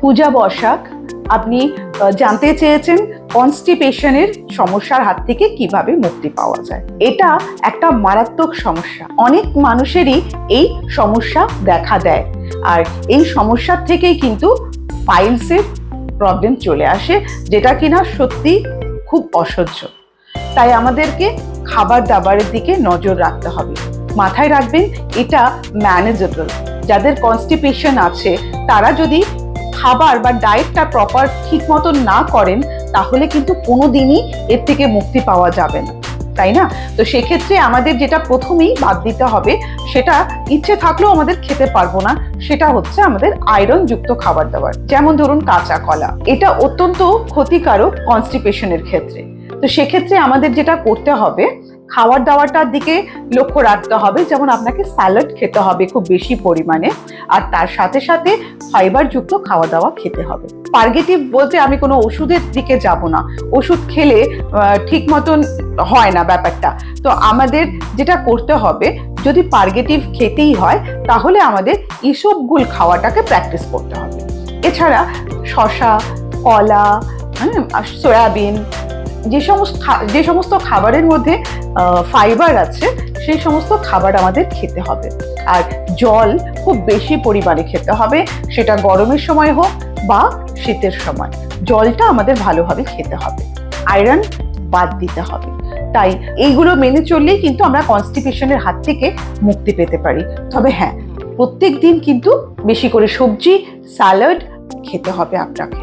পূজা বসাক, আপনি জানতে চেয়েছেন কনস্টিপেশনের সমস্যার হাত থেকে কিভাবে মুক্তি পাওয়া যায়। এটা একটা মারাত্মক সমস্যা, অনেক মানুষেরই এই সমস্যা দেখা দেয়, আর এই সমস্যার থেকেই কিন্তু পাইলসের প্রবলেম চলে আসে, যেটা কিনা সত্যি খুব অসহ্য। তাই আমাদেরকে খাবার দাবারের দিকে নজর রাখতে হবে। মাথায় রাখবেন এটা ম্যানেজেবল। যাদের কনস্টিপেশন আছে তারা যদি খাবার বা ডায়েটটা প্রপার ঠিক মতো না করেন তাহলে কিন্তু কোনোদিনই এর থেকে মুক্তি পাওয়া যাবে না, তাই না? তো সেক্ষেত্রে আমাদের যেটা প্রথমেই বাদ দিতে হবে, সেটা ইচ্ছে থাকলেও আমাদের খেতে পারবো না, সেটা হচ্ছে আমাদের আয়রন যুক্ত খাবার দাবার। যেমন ধরুন কাঁচা কলা, এটা অত্যন্ত ক্ষতিকারক কনস্টিপেশনের ক্ষেত্রে। তো সেক্ষেত্রে আমাদের যেটা করতে হবে, খাবার দাবারটার দিকে লক্ষ্য রাখতে হবে। যেমন আপনাকে স্যালাড খেতে হবে খুব বেশি পরিমাণে, আর তার সাথে সাথে ফাইবার যুক্ত খাওয়া দাওয়া খেতে হবে। পার্গেটিভ বলতে আমি কোনো ওষুধের দিকে যাব না, ওষুধ খেলে ঠিক মতন হয় না ব্যাপারটা। তো আমাদের যেটা করতে হবে, যদি পার্গেটিভ খেতেই হয় তাহলে আমাদের ইসবগুল খাওয়াটাকে প্র্যাকটিস করতে হবে। এছাড়া শসা, কলা, সয়াবিন, যে সমস্ত খাবারের মধ্যে ফাইবার আছে সেই সমস্ত খাবার আমাদের খেতে হবে। আর জল খুব বেশি পরিমাণে খেতে হবে, সেটা গরমের সময় হোক বা শীতের সময়। জলটা আমাদের ভালোভাবে খেতে হবে, আয়রন বাদ দিতে হবে। তাই এইগুলো মেনে চললেই কিন্তু আমরা কনস্টিপেশনের হাত থেকে মুক্তি পেতে পারি। তবে হ্যাঁ, প্রত্যেক দিন কিন্তু বেশি করে সবজি, স্যালাড খেতে হবে আপনাকে।